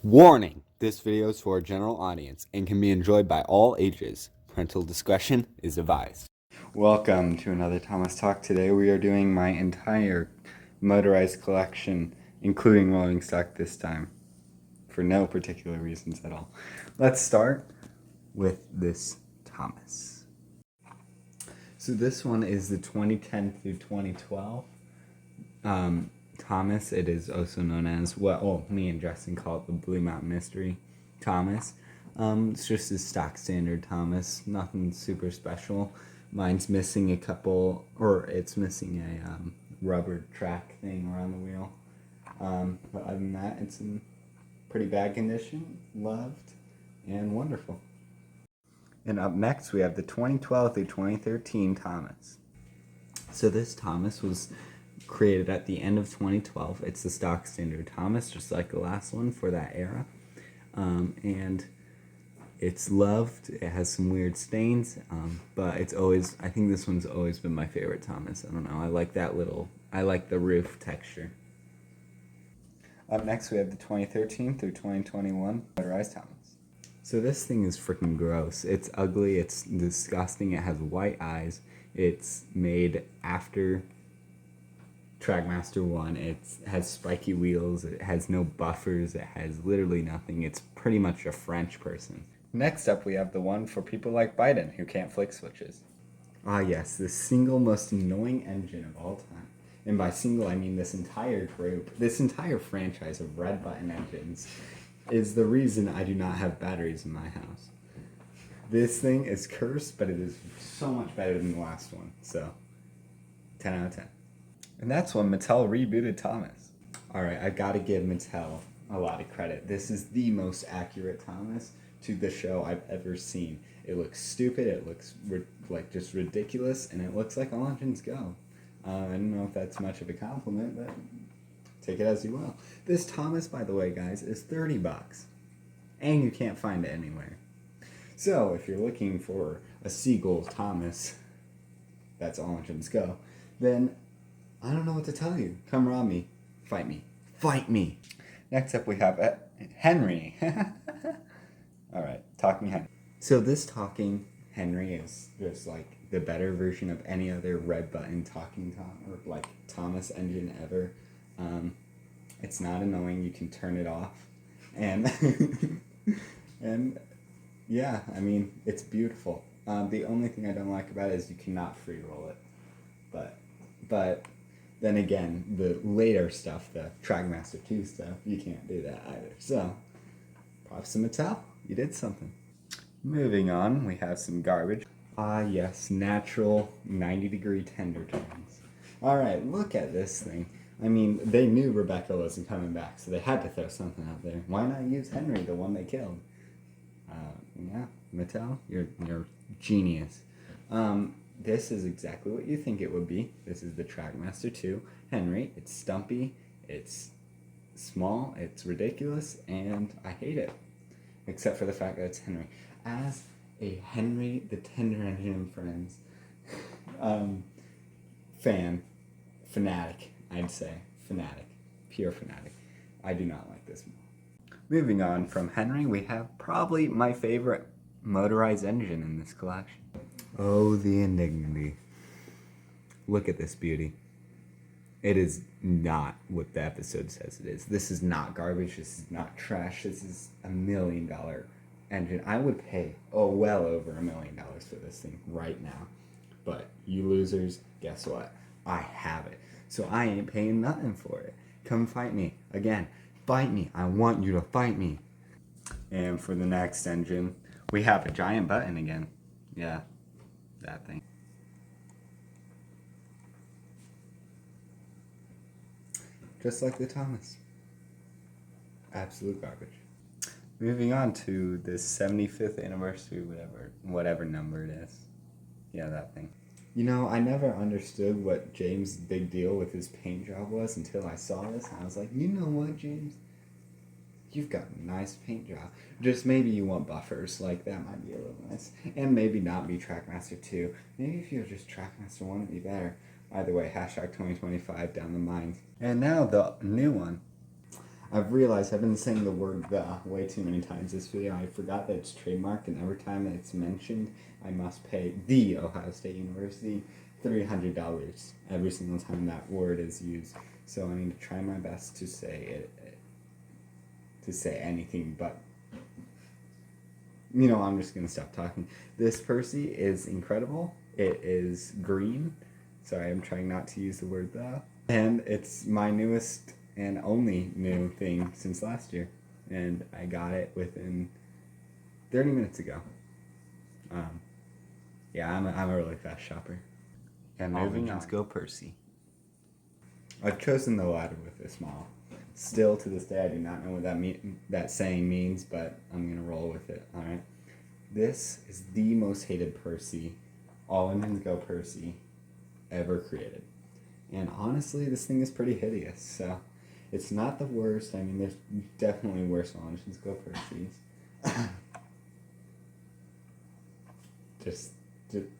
Warning! This video is for a general audience and can be enjoyed by all ages. Parental discretion is advised. Welcome to another Thomas Talk. Today we are doing my entire motorized collection, including rolling stock this time, for no particular reasons at all. Let's start with this Thomas. So this one is the 2010 through 2012 Thomas. It is also known as, me and Justin call it the Blue Mountain Mystery Thomas. It's just a stock standard Thomas, nothing super special. Mine's missing it's missing a rubber track thing around the wheel. But other than that, it's in pretty bad condition, loved, and wonderful. And up next, we have the 2012 through 2013 Thomas. So this Thomas was created at the end of 2012. It's the stock standard Thomas, just like the last one for that era. And it's loved. It has some weird stains, but I think this one's always been my favorite Thomas. I don't know, I like the roof texture. Up next, we have the 2013 through 2021 Motorized Thomas. So this thing is freaking gross. It's ugly, it's disgusting, it has white eyes. It's made after Trackmaster 1. It has spiky wheels, it has no buffers, it has literally nothing. It's pretty much a French person. Next up, we have the one for people like Biden who can't flick switches. Ah yes, the single most annoying engine of all time. And by single, I mean this entire group, this entire franchise of red button engines is the reason I do not have batteries in my house. This thing is cursed, but it is so much better than the last one. So, 10 out of 10. And that's when Mattel rebooted Thomas. Alright, I gotta give Mattel a lot of credit. This is the most accurate Thomas to the show I've ever seen. It looks stupid, it looks just ridiculous, and it looks like all engines go. I don't know if that's much of a compliment, but take it as you will. This Thomas, by the way, guys, is $30. And you can't find it anywhere. So, if you're looking for a Seagull Thomas, that's all engines go, then I don't know what to tell you. Come rob me. Fight me. Fight me! Next up we have Henry. Alright, Talking Henry. So this Talking Henry is just like the better version of any other red button Thomas engine ever. It's not annoying, you can turn it off. And and yeah, I mean, it's beautiful. The only thing I don't like about it is you cannot free roll it. But then again, the later stuff, the Trackmaster 2 stuff, you can't do that either. So, props to Mattel, you did something. Moving on, we have some garbage. Yes, natural 90-degree tender turns. Alright, look at this thing. I mean, they knew Rebecca wasn't coming back, so they had to throw something out there. Why not use Henry, the one they killed? Yeah, Mattel, you're genius. This is exactly what you think it would be. This is the Trackmaster 2 Henry. It's stumpy, it's small, it's ridiculous, and I hate it. Except for the fact that it's Henry. As a Henry the Tender Engine and Friends fanatic, I'd say. Fanatic. Pure fanatic. I do not like this. Moving on from Henry, we have probably my favorite motorized engine in this collection. Oh, the indignity. Look at this beauty. It is not what the episode says it is. This is not garbage. This is not trash. This is $1 million engine. I would pay, well over $1 million for this thing right now. But you losers, guess what? I have it. So I ain't paying nothing for it. Come fight me. Again, fight me. I want you to fight me. And for the next engine, we have a giant button again. Yeah, that thing. Just like the Thomas. Absolute garbage. Moving on to the 75th anniversary, whatever number it is. Yeah, that thing. You know, I never understood what James' big deal with his paint job was until I saw this, and I was like, you know what, James? You've got a nice paint job. Just maybe you want buffers, like that might be a little nice. And maybe not be Trackmaster 2. Maybe if you were just Trackmaster 1, it'd be better. Either way, #2025 down the mines. And now the new one. I've realized I've been saying the word "the" way too many times this video. I forgot that it's trademarked, and every time that it's mentioned, I must pay the Ohio State University $300 every single time that word is used. So I need to try my best to say it, to say anything but. You know, I'm just gonna stop talking. This Percy is incredible. It is green. Sorry, I'm trying not to use the word "the." And it's my newest and only new thing since last year. And I got it within 30 minutes ago. Yeah, I'm a really fast shopper. And moving on. Go Percy. I've chosen the latter with this model. Still to this day, I do not know what that saying means, but I'm gonna roll with it. All right. This is the most hated Percy, all engines go Percy, ever created. And honestly, this thing is pretty hideous. So it's not the worst. I mean, there's definitely worse all engines go Percys. just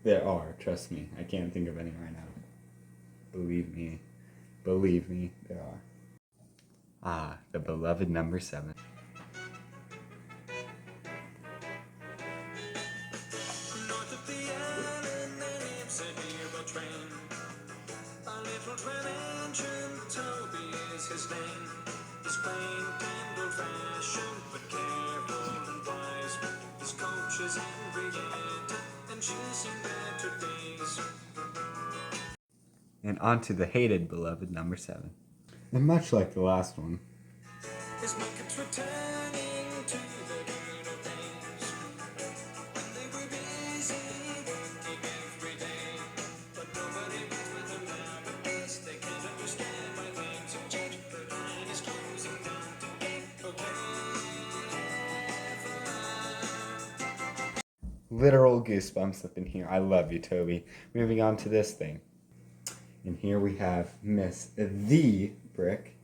there are. Trust me. I can't think of any right now. Believe me, there are. Ah, the beloved number 7. North of the island, their name's a dearborn train. A little twin engine, Toby is his name. He's quaint and old-fashioned, but careful and wise. His coach is Henrietta, and she's seen better days. And on to the hated beloved number 7. And much like the last one, His markets returning to the good old days when they were busy working every day. But nobody beats with them nowadays. They can't understand why things have changed. Her line is closing down today. literal goosebumps up in here. I love you, Toby. Moving on to this thing. And here we have Miss The Brick.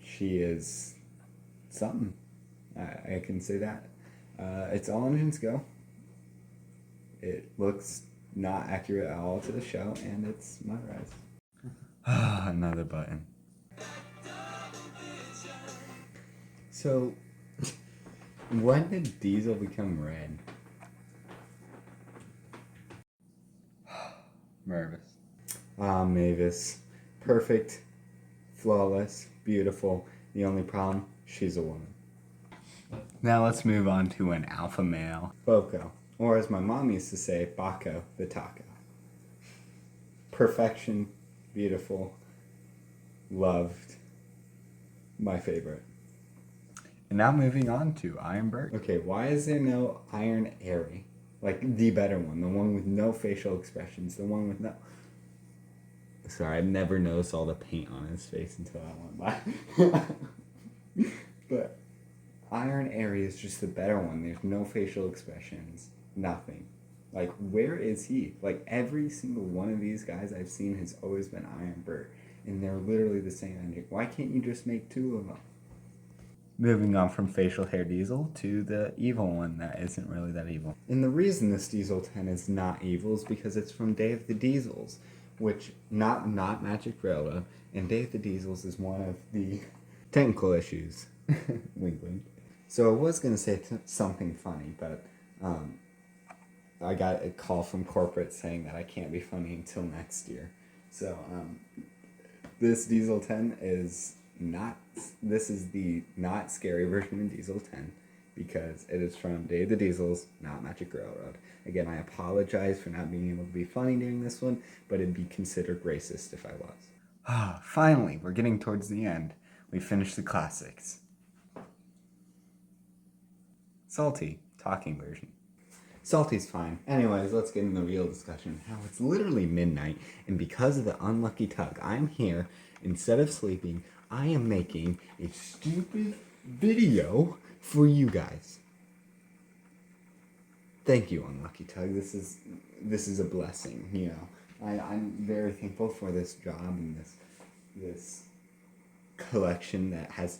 She is something. I can say that. It's all engines go. It looks not accurate at all to the show, and it's motorized. Another button. So, when did Diesel become red? Mervis. Mavis. Perfect, flawless, beautiful. The only problem, she's a woman. Now let's move on to an alpha male. Boco. Or as my mom used to say, Baco the Taco. Perfection, beautiful, loved, my favorite. And now moving on to Iron Bird. Okay, why is there no Iron Airy? Like the better one, the one with no facial expressions, the one with no... Sorry, I've never noticed all the paint on his face until I went by. But Iron Airy is just the better one. There's no facial expressions, nothing. Like, where is he? Like, every single one of these guys I've seen has always been Iron Bird. And they're literally the same engine. Why can't you just make 2 of them? Moving on from facial hair Diesel to the evil one that isn't really that evil. And the reason this Diesel 10 is not evil is because it's from Day of the Diesels, which, not Magic Railroad, and Day of the Diesels is one of the technical issues. Wink, wink. So I was going to say something funny, but I got a call from corporate saying that I can't be funny until next year. So this Diesel 10 is not, this is the not scary version of Diesel 10 because it is from Day of the Diesels, not Magic Railroad. Again, I apologize for not being able to be funny during this one, but it'd be considered racist if I was. Finally, we're getting towards the end. We finished the classics. Salty, talking version. Salty's fine. Anyways, let's get into the real discussion. How it's literally midnight, and because of the unlucky tug, I'm here, instead of sleeping, I am making a stupid video for you guys. Thank you, unlucky tug. This is a blessing, you know. I'm very thankful for this job and this collection that has...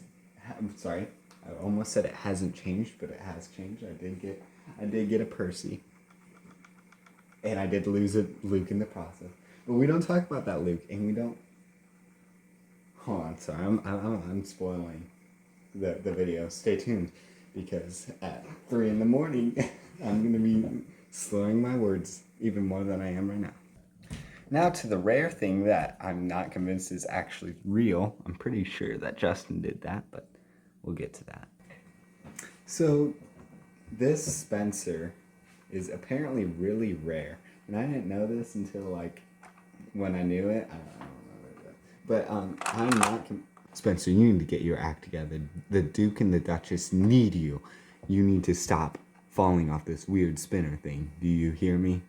I'm sorry, I almost said it hasn't changed, but it has changed. I did get a Percy. And I did lose a Luke in the process. But we don't talk about that Luke, and we don't... hold on, sorry, I'm spoiling the video. Stay tuned, because at 3 in the morning, I'm gonna be slurring my words even more than I am right now. Now to the rare thing that I'm not convinced is actually real. I'm pretty sure that Justin did that, but we'll get to that. So this Spencer is apparently really rare, and I didn't know this until like when I knew it. I don't know, but I'm not. Spencer, you need to get your act together. The Duke and the Duchess need you. You need to stop falling off this weird spinner thing. Do you hear me?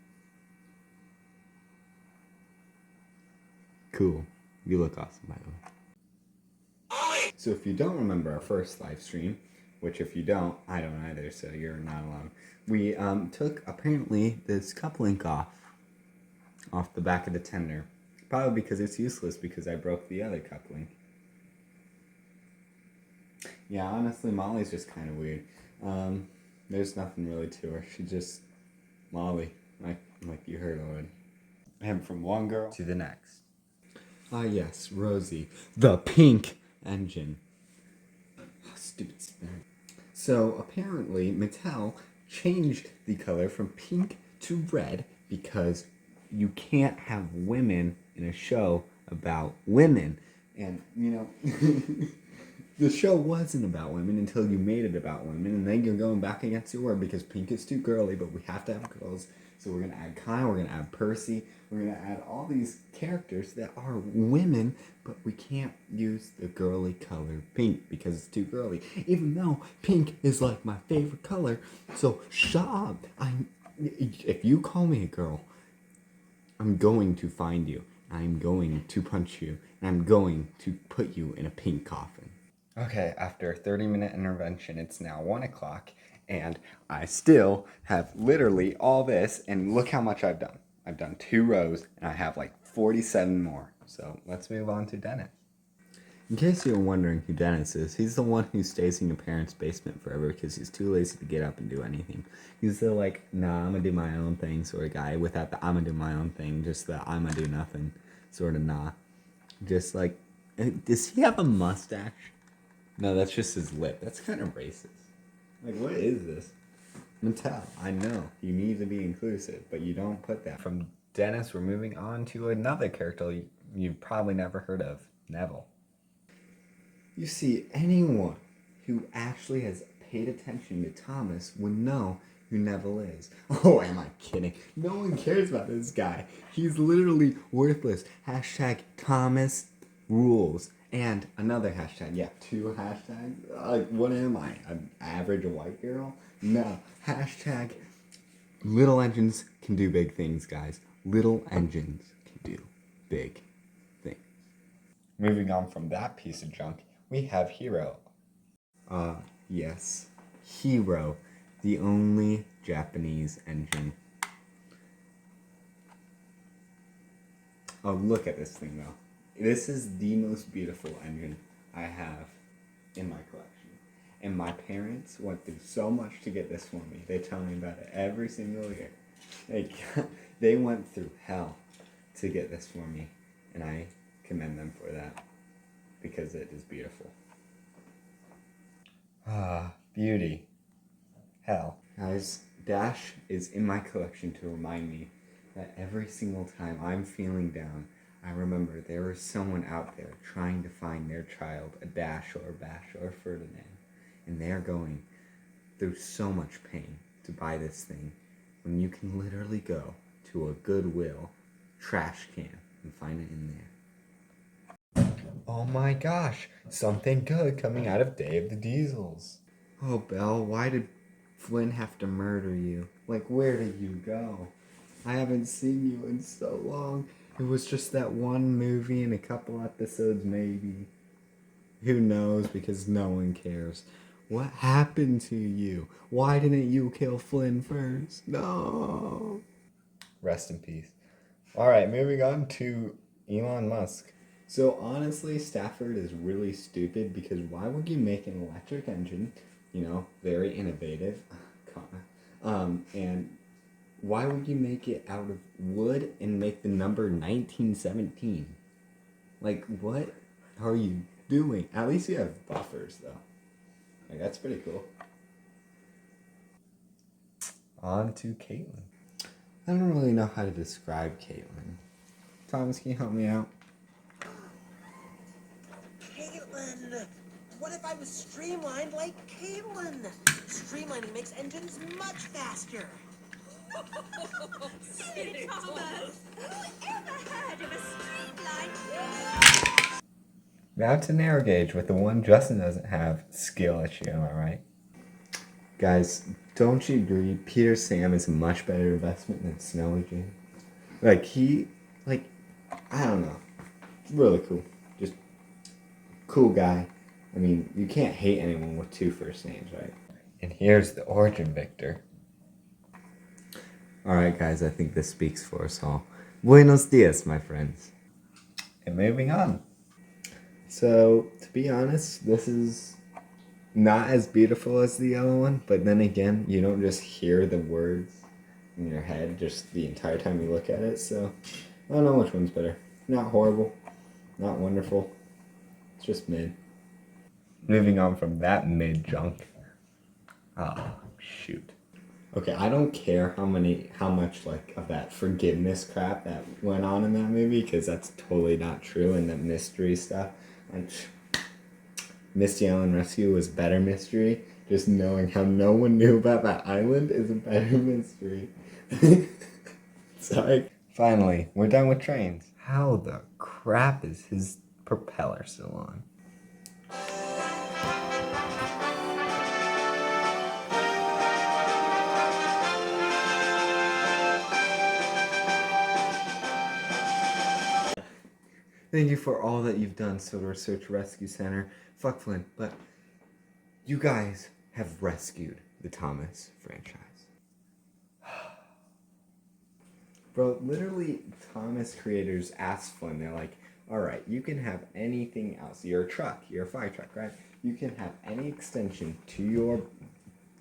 Cool. You look awesome, by the way. So if you don't remember our first live stream, which if you don't, I don't either, so you're not alone. We took, apparently, this cup link off the back of the tender. Probably because it's useless, because I broke the other cup link. Yeah, honestly, Molly's just kind of weird. There's nothing really to her. She's just Molly, like you heard already. And from one girl to the next. Ah, yes, Rosie, the pink engine. Oh, stupid spinner. So apparently, Mattel changed the color from pink to red because you can't have women in a show about women. And, you know, the show wasn't about women until you made it about women, and then you're going back against your word because pink is too girly, but we have to have girls. So we're going to add Kai, we're going to add Percy, we're going to add all these characters that are women, but we can't use the girly color pink because it's too girly. Even though pink is like my favorite color, so shut up. If you call me a girl, I'm going to find you. I'm going to punch you, and I'm going to put you in a pink coffin. Okay, after a 30-minute intervention, it's now 1 o'clock, and I still have literally all this, and look how much I've done. I've done 2 rows, and I have like 47 more. So let's move on to Dennis. In case you're wondering who Dennis is, he's the one who stays in your parents' basement forever because he's too lazy to get up and do anything. He's the like, nah, I'm gonna do my own thing sort of guy without the I'm gonna do my own thing, just the I'm gonna do nothing sort of nah. Just like, does he have a mustache? No, that's just his lip. That's kind of racist. Like, what is this? Mattel, I know, you need to be inclusive, but you don't put that. From Dennis, we're moving on to another character you've probably never heard of, Neville. You see, anyone who actually has paid attention to Thomas would know who Neville is. Oh, am I kidding? No one cares about this guy. He's literally worthless. Hashtag Thomas rules. And another hashtag. Yeah, 2 hashtags. Like, what am I? An average white girl? No. Hashtag little engines can do big things, guys. Little engines can do big things. Moving on from that piece of junk, we have Hero. Yes. Hero. The only Japanese engine. Oh, look at this thing, though. This is the most beautiful engine I have in my collection. And my parents went through so much to get this for me. They tell me about it every single year. They went through hell to get this for me. And I commend them for that. Because it is beautiful. Ah, beauty. Hell. Guys, Dash is in my collection to remind me that every single time I'm feeling down, I remember there was someone out there trying to find their child a Dash or a Bash or a Ferdinand. And they're going through so much pain to buy this thing when you can literally go to a Goodwill trash can and find it in there. Oh my gosh, something good coming out of Day of the Diesels. Oh, Belle, why did Flynn have to murder you? Like, where did you go? I haven't seen you in so long. It was just that one movie and a couple episodes, maybe. Who knows, because no one cares. What happened to you? Why didn't you kill Flynn first? No. Rest in peace. Alright, moving on to Elon Musk. So honestly, Stafford is really stupid because why would you make an electric engine, you know, very innovative, and why would you make it out of wood and make the number 1917? Like, what? How are you doing? At least you have buffers, though. Like, that's pretty cool. On to Caitlin. I don't really know how to describe Caitlin. Thomas, can you help me out? Caitlin! What if I was streamlined like Caitlin? Streamlining makes engines much faster. Silly Thomas! Who ever heard of a streamlined... Now to narrow gauge with the one Justin doesn't have, skill issue, am I right? Guys, don't you agree Peter Sam is a much better investment than Snowy Jane? I don't know. Really cool. Just cool guy. I mean, you can't hate anyone with two first names, right? And here's the origin Victor. Alright guys, I think this speaks for us all. Buenos dias, my friends. And moving on. So, to be honest, this is not as beautiful as the other one, but then again, you don't just hear the words in your head just the entire time you look at it, so I don't know which one's better. Not horrible, not wonderful, it's just mid. Moving on from that mid junk. Oh, shoot. Okay, I don't care how much like of that forgiveness crap that went on in that movie, because that's totally not true, and the mystery stuff. Like, Misty Island Rescue was better mystery. Just knowing how no one knew about that island is a better mystery. Sorry. Finally, we're done with trains. How the crap is his propeller still on? Thank you for all that you've done, Soda Search Rescue Center. Fuck Flynn, but you guys have rescued the Thomas franchise. Bro, literally, Thomas creators asked Flynn, they're like, alright, you can have anything else. You're a truck, you're a fire truck, right? You can have any extension to your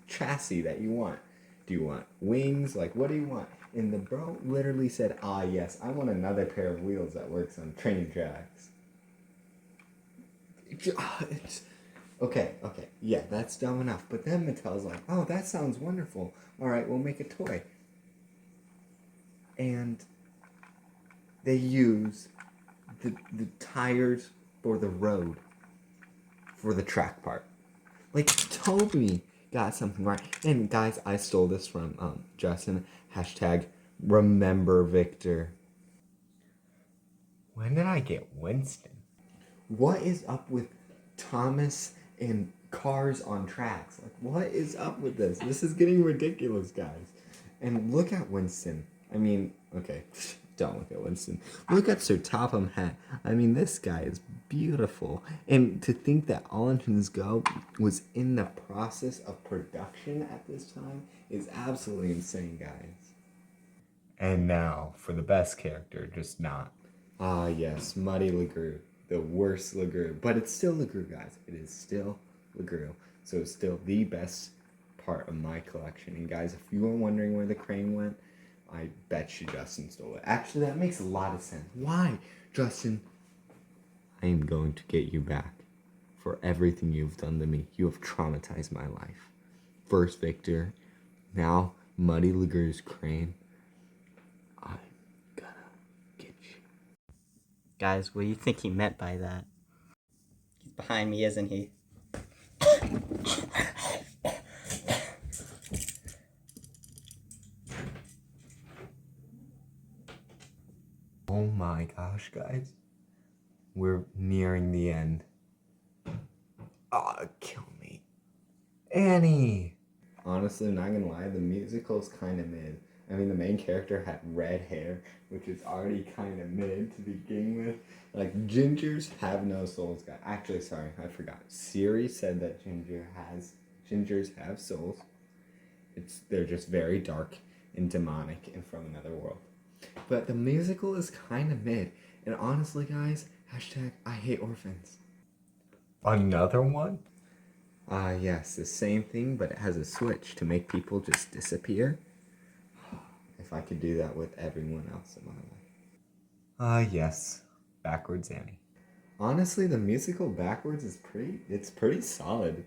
chassis that you want. Do you want wings? Like, what do you want? And the bro literally said, ah, yes, I want another pair of wheels that works on train tracks. Okay, yeah, that's dumb enough. But then Mattel's like, oh, that sounds wonderful. All right, we'll make a toy. And they use the tires for the road for the track part. Like, Toby got something right. And guys, I stole this from Justin. Hashtag remember Victor. When did I get Winston? What is up with Thomas and cars on tracks? Like, what is up with this? This is getting ridiculous, guys. And look at Winston. I mean, okay, don't look at Winston. Look at Sir Topham Hatt. I mean, this guy is beautiful. And to think that All Engines Go was in the process of production at this time is absolutely insane, guys. And now for the best character, just not. Ah, yes, Muddy LeGroux. The worst LeGroux. But it's still LeGroux, guys. It is still LeGroux. So it's still the best part of my collection. And guys, if you were wondering where the crane went, I bet you Justin stole it. Actually, that makes a lot of sense. Why, Justin? I am going to get you back for everything you've done to me. You have traumatized my life. First Victor, now Muddy LeGroux's crane. I'm gonna get you. Guys, what do you think he meant by that? He's behind me, isn't he? Oh my gosh, guys. We're nearing the end. Kill me. Annie! Honestly, not gonna lie, the musical's kind of mid. I mean, the main character had red hair, which is already kind of mid to begin with. Like, gingers have no souls, guys. Actually, sorry, I forgot. Siri said that gingers have souls. They're just very dark and demonic and from another world. But the musical is kind of mid. And honestly, guys, hashtag I hate orphans. Another one? Yes, the same thing, but it has a switch to make people just disappear. If I could do that with everyone else in my life. Yes, backwards Annie. honestly, the musical backwards is pretty solid.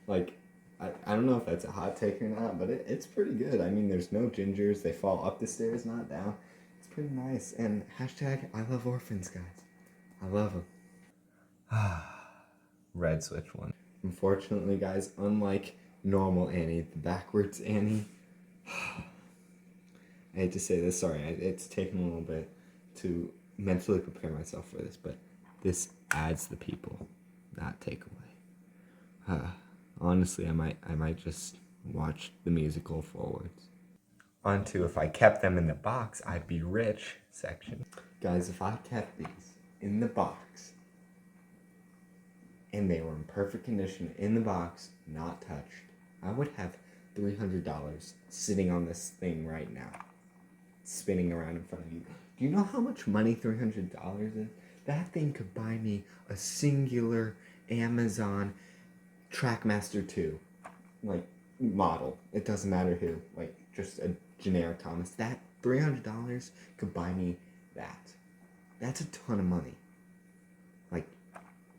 Like, I don't know if that's a hot take or not, but it's pretty good. I mean, there's no gingers. They fall up the stairs, not down. It's pretty nice. And hashtag I love orphans, guys. I love them. Red switch one. Unfortunately, guys, unlike normal Annie, the backwards Annie. I hate to say this, sorry, it's taken a little bit to mentally prepare myself for this, but this adds the people, not take away. Honestly, I might just watch the musical forwards. On to if I kept them in the box, I'd be rich section. Guys, if I kept these in the box and they were in perfect condition in the box, not touched, I would have $300 sitting on this thing right now, spinning around in front of you. Do you know how much money $300 is? That thing could buy me a singular Amazon Trackmaster 2, like, model. It doesn't matter who, like, just a generic Thomas. That $300 could buy me that. That's a ton of money. Like,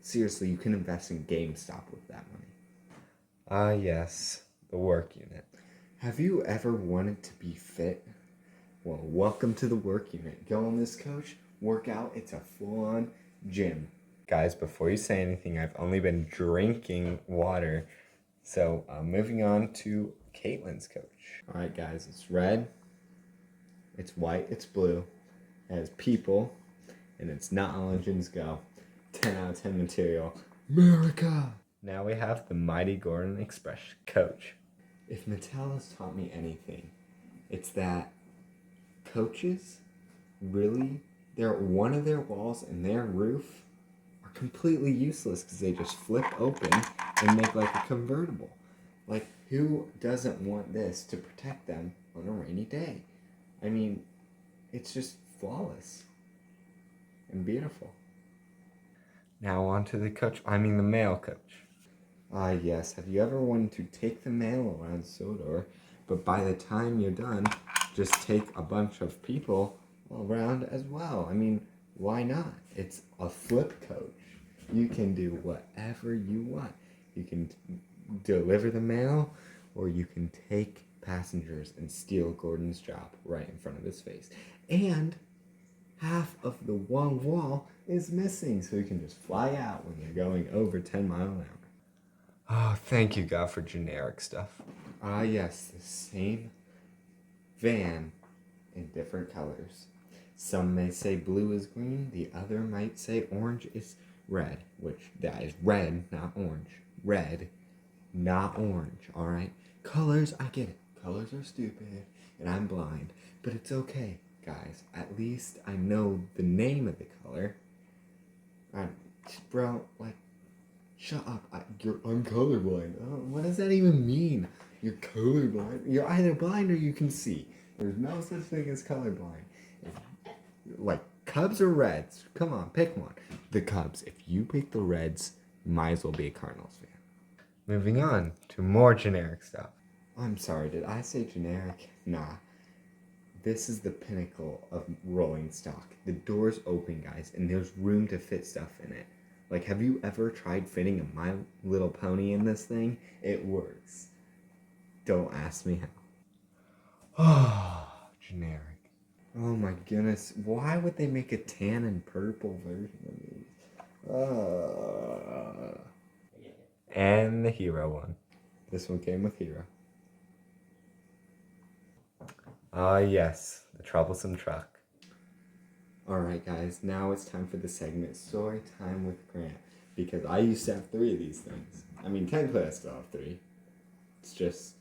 seriously, you can invest in GameStop with that money. Ah, yes, the work unit. Have you ever wanted to be fit? Well, welcome to the work unit. Go on this coach, work out. It's a full-on gym. Guys, before you say anything, I've only been drinking water. So, moving on to Caitlin's coach. All right, guys, it's red, it's white, it's blue, it has people, and it's not all engines go. 10 out of 10 material. America! Now we have the Mighty Gordon Express coach. If Mattel has taught me anything, it's that coaches really, one of their walls and their roof are completely useless because they just flip open and make like a convertible. Like, who doesn't want this to protect them on a rainy day? I mean, it's just flawless and beautiful. Now on to the the male coach. Ah, yes. Have you ever wanted to take the mail around Sodor, but by the time you're done, just take a bunch of people around as well? I mean, why not? It's a flip coach. You can do whatever you want. You can deliver the mail, or you can take passengers and steal Gordon's job right in front of his face. And half of the one wall is missing, so you can just fly out when you're going over 10 miles an hour. Oh, thank you, God, for generic stuff. Ah, yes, the same van in different colors. Some may say blue is green, the other might say orange is red, which that is red, not orange. Red, not orange, alright? Colors, I get it. Colors are stupid, and I'm blind, but it's okay, guys. At least I know the name of the color. Bro, like, shut up. I'm colorblind. Oh, what does that even mean? You're colorblind? You're either blind or you can see. There's no such thing as colorblind. Like, Cubs or Reds? Come on, pick one. The Cubs. If you pick the Reds, you might as well be a Cardinals fan. Moving on to more generic stuff. I'm sorry, did I say generic? Nah. This is the pinnacle of rolling stock. The door's open, guys, and there's room to fit stuff in it. Like, have you ever tried fitting a My Little Pony in this thing? It works. Don't ask me how. Oh, generic. Oh my goodness. Why would they make a tan and purple version of these? And the hero one. This one came with hero. Ah, yes. The troublesome truck. Alright, guys. Now it's time for the segment Story Time with Grant. Because I used to have 3 of these things. I mean, technically I still have 3. It's just...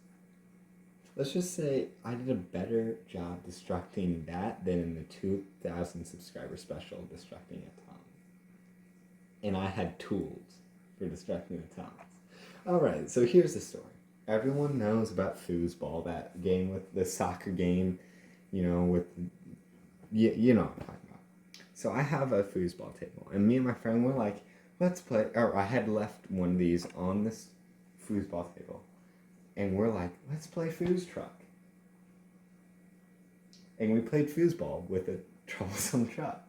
Let's just say I did a better job destructing that than in the 2,000 subscriber special destructing a Tom. And I had tools for destructing the Toms. Alright, so here's the story. Everyone knows about foosball, that game with the soccer game, you know, with... You know what I'm talking about. So I have a foosball table, and me and my friend were like, let's play... Or I had left one of these on this foosball table. And we're like, let's play foos truck. And we played foosball with a troublesome truck.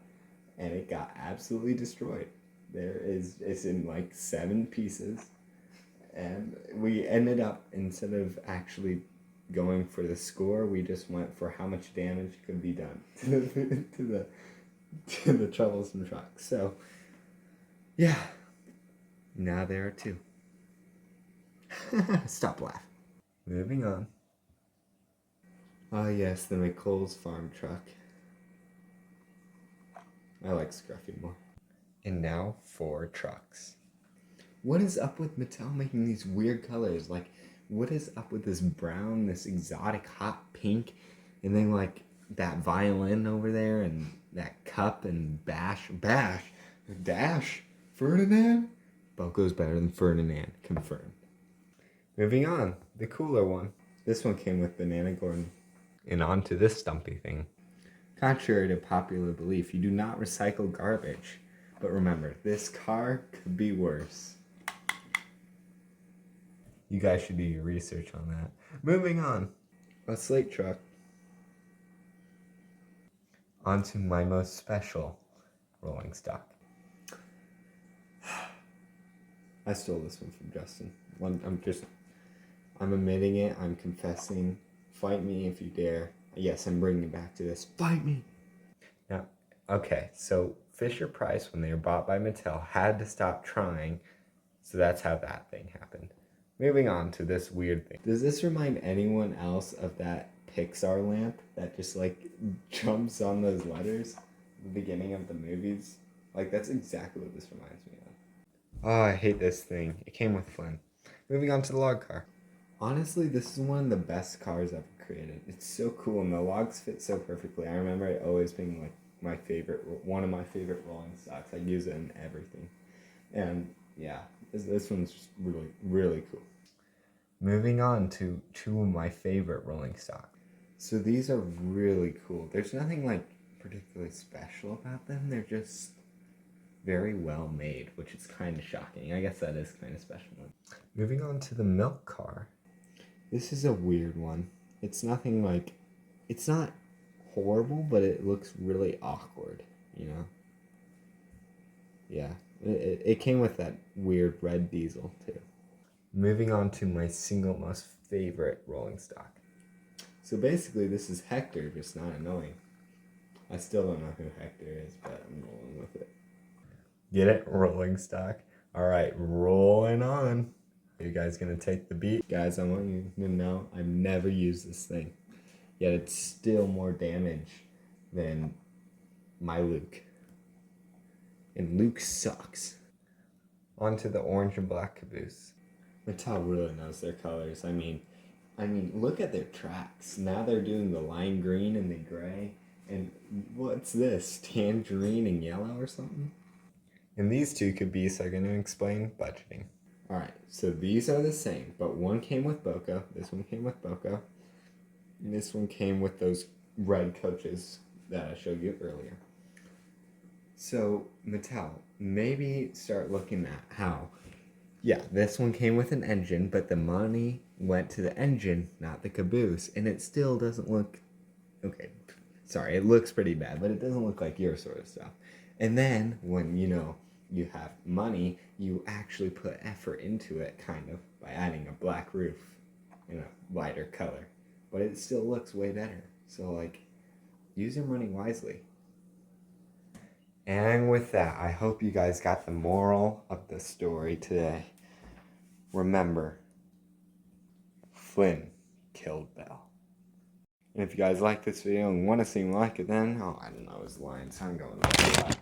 And it got absolutely destroyed. It's in like 7 pieces. And we ended up, instead of actually going for the score, we just went for how much damage could be done to the troublesome truck. So, yeah, now there are 2. Stop laughing. Moving on. Ah, yes, the McColl's farm truck. I like Scruffy more. And now 4 trucks. What is up with Mattel making these weird colors? Like, what is up with this brown, this exotic hot pink, and then like that violin over there, and that cup and Dash, Ferdinand? Boco's better than Ferdinand, confirmed. Moving on, the cooler one. This one came with Banana Gordon. And on to this stumpy thing. Contrary to popular belief, you do not recycle garbage. But remember, this car could be worse. You guys should do your research on that. Moving on. A slate truck. On to my most special rolling stock. I stole this one from Justin. I'm admitting it. I'm confessing. Fight me if you dare. Yes, I'm bringing it back to this. Fight me. Now, okay, so Fisher-Price, when they were bought by Mattel, had to stop trying. So that's how that thing happened. Moving on to this weird thing. Does this remind anyone else of that Pixar lamp that just like jumps on those letters at the beginning of the movies? Like, that's exactly what this reminds me of. Oh, I hate this thing. It came with Flynn. Moving on to the log car. Honestly, this is one of the best cars ever created. It's so cool, and the logs fit so perfectly. I remember it always being like one of my favorite rolling stocks. I use it in everything. And yeah, this one's just really, really cool. Moving on to 2 of my favorite rolling stocks. So these are really cool. There's nothing like particularly special about them. They're just very well made, which is kind of shocking. I guess that is kind of special. Moving on to the milk car. This is a weird one. It's nothing like, it's not horrible, but it looks really awkward, you know? Yeah, it came with that weird red diesel too. Moving on to my single most favorite rolling stock. So basically this is Hector, just not annoying. I still don't know who Hector is, but I'm rolling with it. Get it? Rolling stock. Alright, rolling on. Are you guys gonna take the beat? Guys, I want you to know I've never used this thing. Yet it's still more damage than my Luke. And Luke sucks. On to the orange and black caboose. Mattel really knows their colors. I mean, look at their tracks. Now they're doing the lime green and the gray. And what's this? Tangerine and yellow or something? And these 2 caboose are going to explain budgeting. Alright, so these are the same, but one came with Boco, this one came with Boco, and this one came with those red coaches that I showed you earlier. So, Mattel, maybe start looking at how, yeah, this one came with an engine, but the money went to the engine, not the caboose, and it still doesn't look, okay, sorry, it looks pretty bad, but it doesn't look like your sort of stuff. And then, when, you know, you have money, you actually put effort into it, kind of, by adding a black roof in a lighter color. But it still looks way better. So, like, use your money wisely. And with that, I hope you guys got the moral of the story today. Remember, Flynn killed Belle. And if you guys like this video and want to see me like it, then, oh, I don't know his line, so I'm going with that.